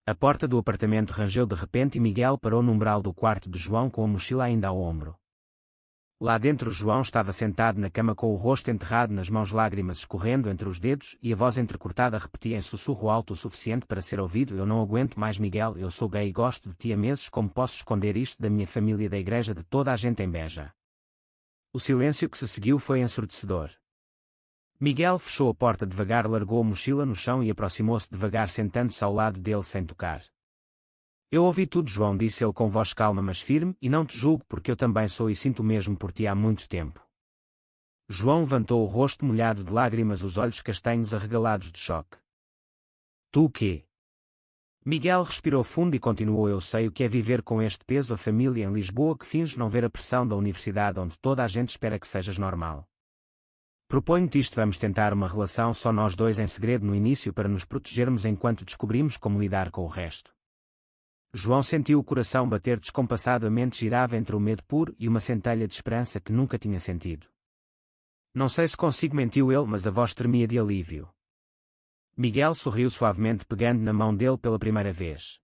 A porta do apartamento rangeu de repente e Miguel parou no umbral do quarto de João com a mochila ainda ao ombro. Lá dentro João estava sentado na cama com o rosto enterrado nas mãos, lágrimas escorrendo entre os dedos, e a voz entrecortada repetia em sussurro alto o suficiente para ser ouvido: "Eu não aguento mais, Miguel, eu sou gay e gosto de ti há meses. Como posso esconder isto da minha família, da igreja, de toda a gente em Beja?" O silêncio que se seguiu foi ensurdecedor. Miguel fechou a porta devagar, largou a mochila no chão e aproximou-se devagar, sentando-se ao lado dele sem tocar. "Eu ouvi tudo, João", disse ele com voz calma mas firme, "e não te julgo porque eu também sou e sinto o mesmo por ti há muito tempo." João levantou o rosto molhado de lágrimas, os olhos castanhos arregalados de choque. "Tu o quê?" Miguel respirou fundo e continuou: "Eu sei o que é viver com este peso, a família em Lisboa que finge não ver, a pressão da universidade onde toda a gente espera que sejas normal. Proponho-te isto: vamos tentar uma relação só nós dois em segredo no início para nos protegermos enquanto descobrimos como lidar com o resto." João sentiu o coração bater descompassadamente, girava entre o medo puro e uma centelha de esperança que nunca tinha sentido. "Não sei se consigo", mentiu ele, mas a voz tremia de alívio. Miguel sorriu suavemente, pegando na mão dele pela primeira vez.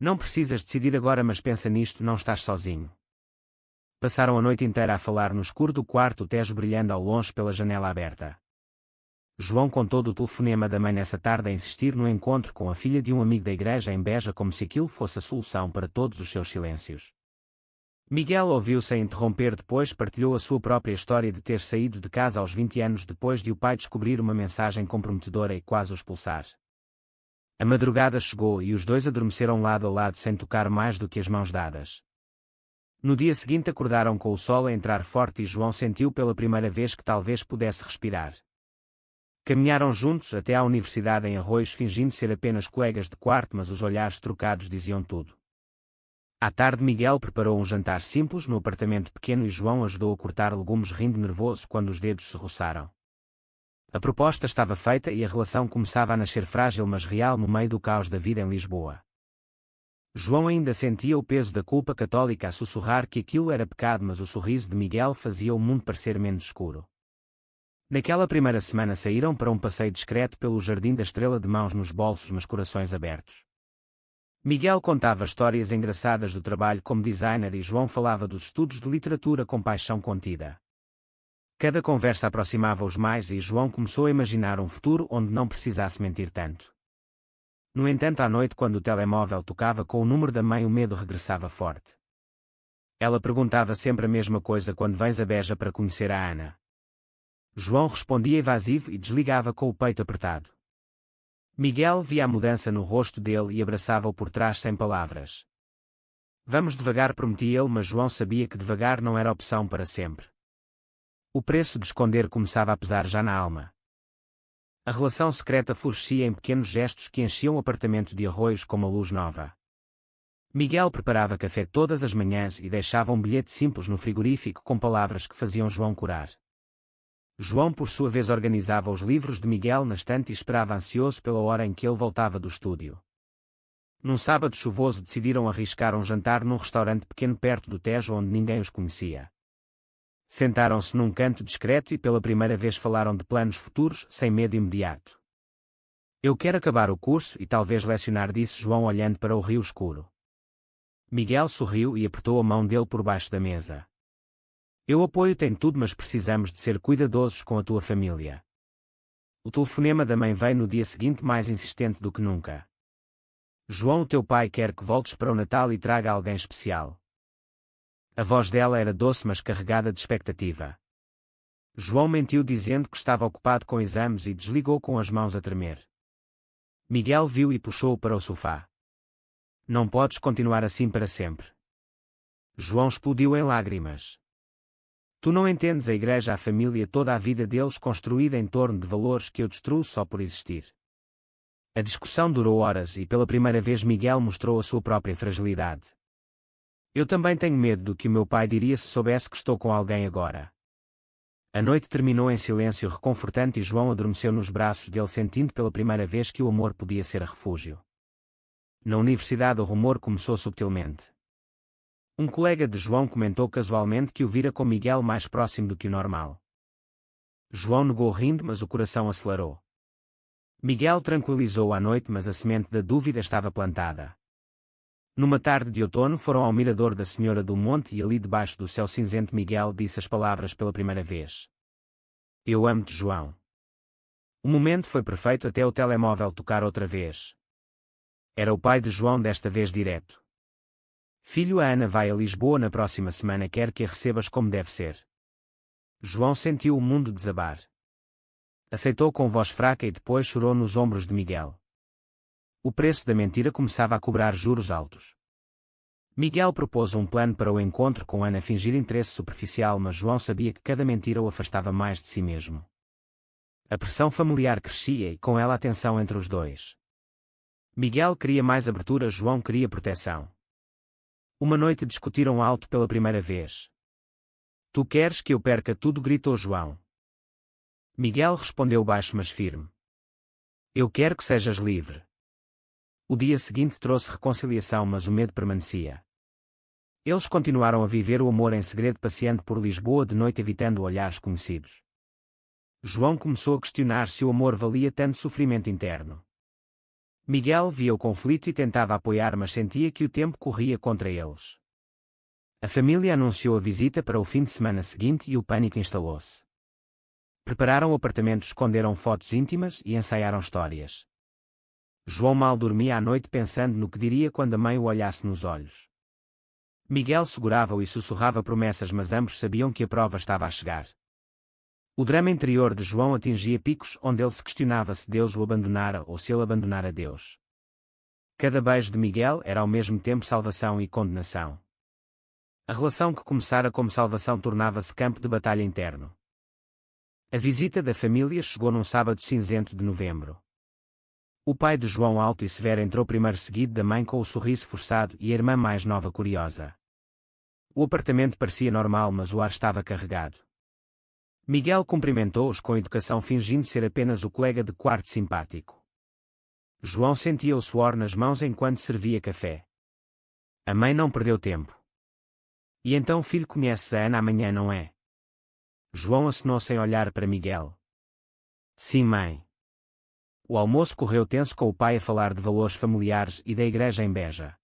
"Não precisas decidir agora, mas pensa nisto, não estás sozinho." Passaram a noite inteira a falar no escuro do quarto, o Tejo brilhando ao longe pela janela aberta. João contou do telefonema da mãe nessa tarde a insistir no encontro com a filha de um amigo da igreja em Beja, como se aquilo fosse a solução para todos os seus silêncios. Miguel ouviu sem interromper, depois partilhou a sua própria história de ter saído de casa aos 20 anos depois de o pai descobrir uma mensagem comprometedora e quase o expulsar. A madrugada chegou e os dois adormeceram lado a lado sem tocar mais do que as mãos dadas. No dia seguinte acordaram com o sol a entrar forte e João sentiu pela primeira vez que talvez pudesse respirar. Caminharam juntos até à universidade em Arroios, fingindo ser apenas colegas de quarto, mas os olhares trocados diziam tudo. À tarde Miguel preparou um jantar simples no apartamento pequeno e João ajudou a cortar legumes, rindo nervoso quando os dedos se roçaram. A proposta estava feita e a relação começava a nascer, frágil mas real, no meio do caos da vida em Lisboa. João ainda sentia o peso da culpa católica a sussurrar que aquilo era pecado, mas o sorriso de Miguel fazia o mundo parecer menos escuro. Naquela primeira semana saíram para um passeio discreto pelo Jardim da Estrela, de mãos nos bolsos mas corações abertos. Miguel contava histórias engraçadas do trabalho como designer e João falava dos estudos de literatura com paixão contida. Cada conversa aproximava-os mais e João começou a imaginar um futuro onde não precisasse mentir tanto. No entanto, à noite, quando o telemóvel tocava com o número da mãe, o medo regressava forte. Ela perguntava sempre a mesma coisa: "Quando vens a Beja para conhecer a Ana?" João respondia evasivo e desligava com o peito apertado. Miguel via a mudança no rosto dele e abraçava-o por trás sem palavras. "Vamos devagar", prometia ele, mas João sabia que devagar não era opção para sempre. O preço de esconder começava a pesar já na alma. A relação secreta florescia em pequenos gestos que enchiam o apartamento de Arroios como a luz nova. Miguel preparava café todas as manhãs e deixava um bilhete simples no frigorífico com palavras que faziam João corar. João, por sua vez, organizava os livros de Miguel na estante e esperava ansioso pela hora em que ele voltava do estúdio. Num sábado chuvoso decidiram arriscar um jantar num restaurante pequeno perto do Tejo onde ninguém os conhecia. Sentaram-se num canto discreto e pela primeira vez falaram de planos futuros, sem medo imediato. "Eu quero acabar o curso e talvez lecionar", disse João olhando para o rio escuro. Miguel sorriu e apertou a mão dele por baixo da mesa. "Eu apoio-te em tudo, mas precisamos de ser cuidadosos com a tua família." O telefonema da mãe veio no dia seguinte, mais insistente do que nunca. "João, o teu pai quer que voltes para o Natal e traga alguém especial." A voz dela era doce mas carregada de expectativa. João mentiu dizendo que estava ocupado com exames e desligou com as mãos a tremer. Miguel viu e puxou-o para o sofá. "Não podes continuar assim para sempre." João explodiu em lágrimas. "Tu não entendes, a igreja, a família, toda a vida deles construída em torno de valores que eu destruo só por existir." A discussão durou horas e pela primeira vez Miguel mostrou a sua própria fragilidade. "Eu também tenho medo do que o meu pai diria se soubesse que estou com alguém agora." A noite terminou em silêncio reconfortante e João adormeceu nos braços dele, sentindo pela primeira vez que o amor podia ser refúgio. Na universidade o rumor começou subtilmente. Um colega de João comentou casualmente que o vira com Miguel mais próximo do que o normal. João negou rindo, mas o coração acelerou. Miguel tranquilizou à noite, mas a semente da dúvida estava plantada. Numa tarde de outono foram ao mirador da Senhora do Monte e ali debaixo do céu cinzento Miguel disse as palavras pela primeira vez. Eu amo-te, João. O momento foi perfeito até o telemóvel tocar outra vez. Era o pai de João, desta vez direto. Filho, a Ana vai a Lisboa na próxima semana, quer que a recebas como deve ser. João sentiu o mundo desabar. Aceitou com voz fraca e depois chorou nos ombros de Miguel. O preço da mentira começava a cobrar juros altos. Miguel propôs um plano para o encontro com Ana, fingir interesse superficial, mas João sabia que cada mentira o afastava mais de si mesmo. A pressão familiar crescia e com ela a tensão entre os dois. Miguel queria mais abertura, João queria proteção. Uma noite discutiram alto pela primeira vez. Tu queres que eu perca tudo? Gritou João. Miguel respondeu baixo mas firme. Eu quero que sejas livre. O dia seguinte trouxe reconciliação, mas o medo permanecia. Eles continuaram a viver o amor em segredo, passeando por Lisboa de noite, evitando olhares conhecidos. João começou a questionar se o amor valia tanto sofrimento interno. Miguel via o conflito e tentava apoiar, mas sentia que o tempo corria contra eles. A família anunciou a visita para o fim de semana seguinte e o pânico instalou-se. Prepararam o apartamento, esconderam fotos íntimas e ensaiaram histórias. João mal dormia à noite pensando no que diria quando a mãe o olhasse nos olhos. Miguel segurava-o e sussurrava promessas, mas ambos sabiam que a prova estava a chegar. O drama interior de João atingia picos onde ele se questionava se Deus o abandonara ou se ele abandonara Deus. Cada beijo de Miguel era ao mesmo tempo salvação e condenação. A relação que começara como salvação tornava-se campo de batalha interno. A visita da família chegou num sábado cinzento de novembro. O pai de João, alto e severo, entrou primeiro, seguido da mãe com o sorriso forçado e a irmã mais nova curiosa. O apartamento parecia normal, mas o ar estava carregado. Miguel cumprimentou-os com educação, fingindo ser apenas o colega de quarto simpático. João sentia o suor nas mãos enquanto servia café. A mãe não perdeu tempo. E então, filho, conheces a Ana amanhã, não é? João acenou sem olhar para Miguel. Sim, mãe. O almoço correu tenso, com o pai a falar de valores familiares e da igreja em Beja.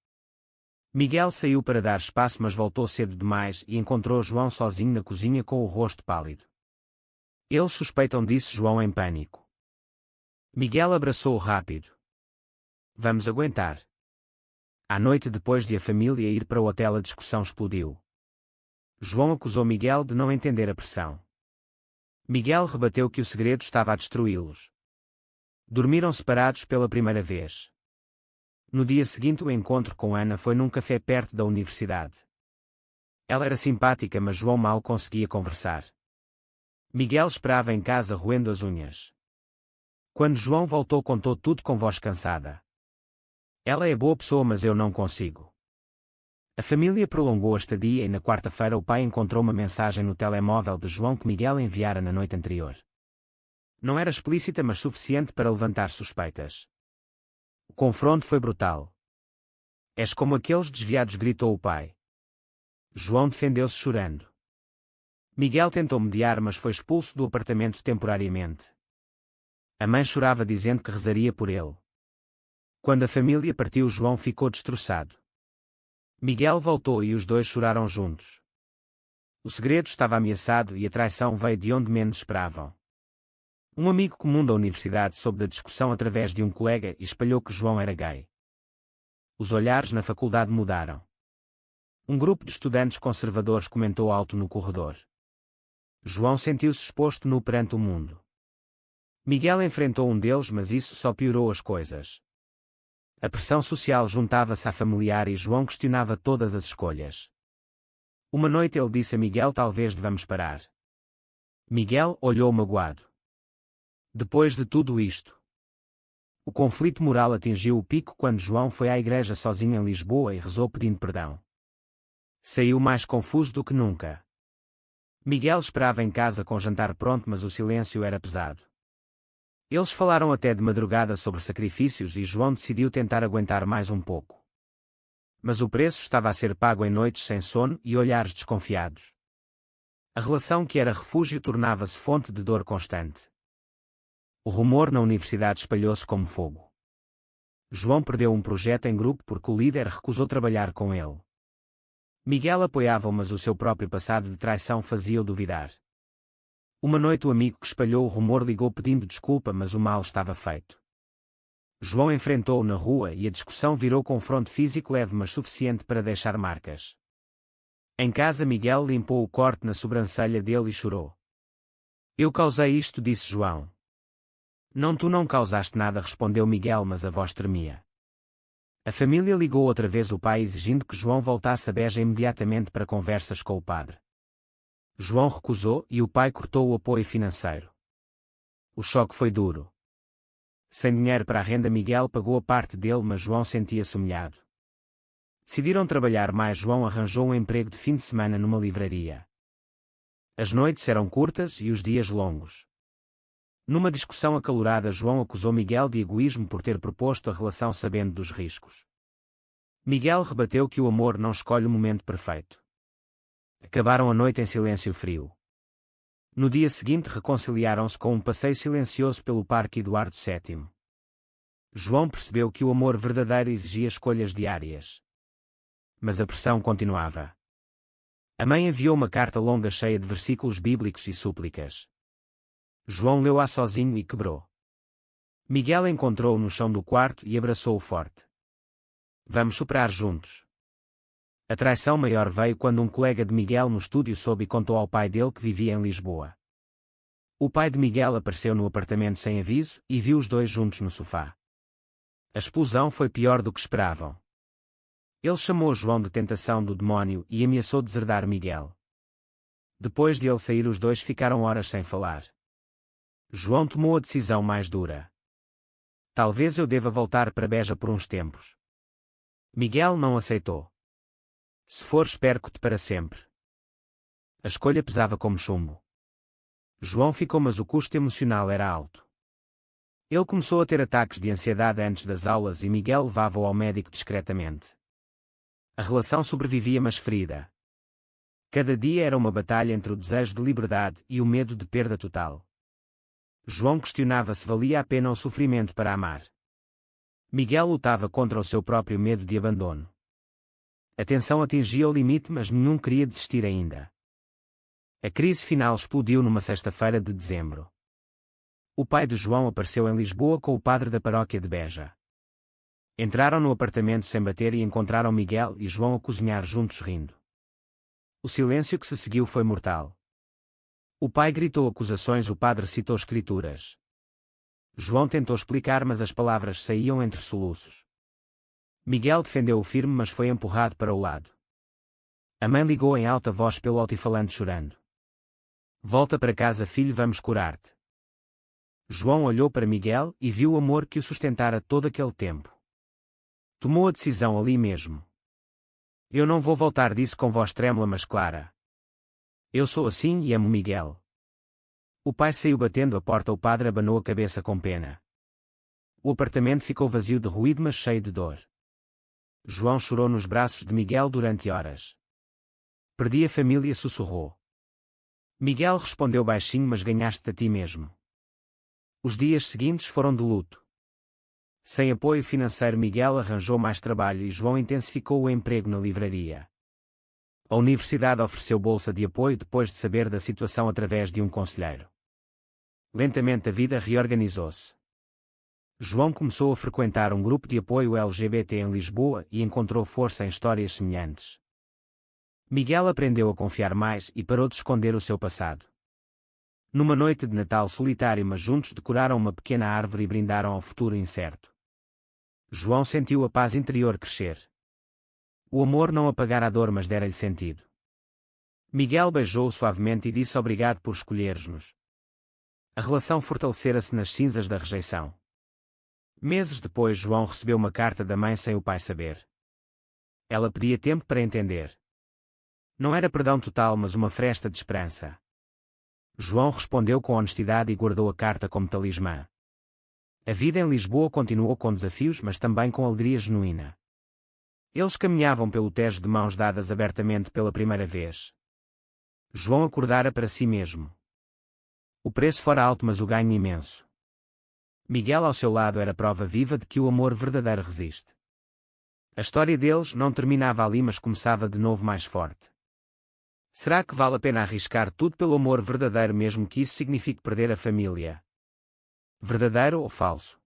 Miguel saiu para dar espaço, mas voltou cedo demais e encontrou João sozinho na cozinha com o rosto pálido. Eles suspeitam, disse João em pânico. Miguel abraçou-o rápido. Vamos aguentar. À noite, depois de a família ir para o hotel, a discussão explodiu. João acusou Miguel de não entender a pressão. Miguel rebateu que o segredo estava a destruí-los. Dormiram separados pela primeira vez. No dia seguinte, o encontro com Ana foi num café perto da universidade. Ela era simpática, mas João mal conseguia conversar. Miguel esperava em casa, roendo as unhas. Quando João voltou, contou tudo com voz cansada. Ela é boa pessoa, mas eu não consigo. A família prolongou a estadia e na quarta-feira o pai encontrou uma mensagem no telemóvel de João que Miguel enviara na noite anterior. Não era explícita, mas suficiente para levantar suspeitas. O confronto foi brutal. És como aqueles desviados, gritou o pai. João defendeu-se chorando. Miguel tentou mediar, mas foi expulso do apartamento temporariamente. A mãe chorava, dizendo que rezaria por ele. Quando a família partiu, João ficou destroçado. Miguel voltou e os dois choraram juntos. O segredo estava ameaçado e a traição veio de onde menos esperavam. Um amigo comum da universidade soube da discussão através de um colega e espalhou que João era gay. Os olhares na faculdade mudaram. Um grupo de estudantes conservadores comentou alto no corredor. João sentiu-se exposto nu perante o mundo. Miguel enfrentou um deles, mas isso só piorou as coisas. A pressão social juntava-se à familiar e João questionava todas as escolhas. Uma noite ele disse a Miguel: talvez devamos parar. Miguel olhou magoado. Depois de tudo isto. O conflito moral atingiu o pico quando João foi à igreja sozinho em Lisboa e rezou pedindo perdão. Saiu mais confuso do que nunca. Miguel esperava em casa com o jantar pronto, mas o silêncio era pesado. Eles falaram até de madrugada sobre sacrifícios e João decidiu tentar aguentar mais um pouco. Mas o preço estava a ser pago em noites sem sono e olhares desconfiados. A relação que era refúgio tornava-se fonte de dor constante. O rumor na universidade espalhou-se como fogo. João perdeu um projeto em grupo porque o líder recusou trabalhar com ele. Miguel apoiava-o, mas o seu próprio passado de traição fazia-o duvidar. Uma noite o amigo que espalhou o rumor ligou pedindo desculpa, mas o mal estava feito. João enfrentou-o na rua e a discussão virou confronto físico leve, mas suficiente para deixar marcas. Em casa, Miguel limpou o corte na sobrancelha dele e chorou. Eu causei isto, disse João. Não, tu não causaste nada, respondeu Miguel, mas a voz tremia. A família ligou outra vez o pai exigindo que João voltasse a Beja imediatamente para conversas com o padre. João recusou e o pai cortou o apoio financeiro. O choque foi duro. Sem dinheiro para a renda, Miguel pagou a parte dele, mas João sentia-se humilhado. Decidiram trabalhar mais. João arranjou um emprego de fim de semana numa livraria. As noites eram curtas e os dias longos. Numa discussão acalorada, João acusou Miguel de egoísmo por ter proposto a relação sabendo dos riscos. Miguel rebateu que o amor não escolhe o momento perfeito. Acabaram a noite em silêncio frio. No dia seguinte reconciliaram-se com um passeio silencioso pelo Parque Eduardo VII. João percebeu que o amor verdadeiro exigia escolhas diárias. Mas a pressão continuava. A mãe enviou uma carta longa cheia de versículos bíblicos e súplicas. João leu-a sozinho e quebrou. Miguel encontrou-o no chão do quarto e abraçou-o forte. Vamos superar juntos. A traição maior veio quando um colega de Miguel no estúdio soube e contou ao pai dele que vivia em Lisboa. O pai de Miguel apareceu no apartamento sem aviso e viu os dois juntos no sofá. A explosão foi pior do que esperavam. Ele chamou João de tentação do demónio e ameaçou deserdar Miguel. Depois de ele sair, os dois ficaram horas sem falar. João tomou a decisão mais dura. Talvez eu deva voltar para Beja por uns tempos. Miguel não aceitou. Se fores, perco-te para sempre. A escolha pesava como chumbo. João ficou, mas o custo emocional era alto. Ele começou a ter ataques de ansiedade antes das aulas e Miguel levava-o ao médico discretamente. A relação sobrevivia, mas ferida. Cada dia era uma batalha entre o desejo de liberdade e o medo de perda total. João questionava se valia a pena o sofrimento para amar. Miguel lutava contra o seu próprio medo de abandono. A tensão atingia o limite, mas nenhum queria desistir ainda. A crise final explodiu numa sexta-feira de dezembro. O pai de João apareceu em Lisboa com o padre da paróquia de Beja. Entraram no apartamento sem bater e encontraram Miguel e João a cozinhar juntos rindo. O silêncio que se seguiu foi mortal. O pai gritou acusações, o padre citou escrituras. João tentou explicar, mas as palavras saíam entre soluços. Miguel defendeu-o firme, mas foi empurrado para o lado. A mãe ligou em alta voz pelo altifalante chorando. Volta para casa, filho, vamos curar-te. João olhou para Miguel e viu o amor que o sustentara todo aquele tempo. Tomou a decisão ali mesmo. Eu não vou voltar, disse com voz trêmula mas clara. Eu sou assim e amo Miguel. O pai saiu batendo a porta, o padre abanou a cabeça com pena. O apartamento ficou vazio de ruído, mas cheio de dor. João chorou nos braços de Miguel durante horas. Perdi a família, sussurrou. Miguel respondeu baixinho, mas ganhaste-te a ti mesmo. Os dias seguintes foram de luto. Sem apoio financeiro, Miguel arranjou mais trabalho e João intensificou o emprego na livraria. A universidade ofereceu bolsa de apoio depois de saber da situação através de um conselheiro. Lentamente a vida reorganizou-se. João começou a frequentar um grupo de apoio LGBT em Lisboa e encontrou força em histórias semelhantes. Miguel aprendeu a confiar mais e parou de esconder o seu passado. Numa noite de Natal solitário, mas juntos decoraram uma pequena árvore e brindaram ao futuro incerto. João sentiu a paz interior crescer. O amor não apagara a dor, mas dera-lhe sentido. Miguel beijou-o suavemente e disse obrigado por escolheres-nos. A relação fortalecera-se nas cinzas da rejeição. Meses depois, João recebeu uma carta da mãe sem o pai saber. Ela pedia tempo para entender. Não era perdão total, mas uma fresta de esperança. João respondeu com honestidade e guardou a carta como talismã. A vida em Lisboa continuou com desafios, mas também com alegria genuína. Eles caminhavam pelo Tejo de mãos dadas abertamente pela primeira vez. João acordara para si mesmo. O preço fora alto, mas o ganho imenso. Miguel ao seu lado era prova viva de que o amor verdadeiro resiste. A história deles não terminava ali, mas começava de novo mais forte. Será que vale a pena arriscar tudo pelo amor verdadeiro, mesmo que isso signifique perder a família? Verdadeiro ou falso?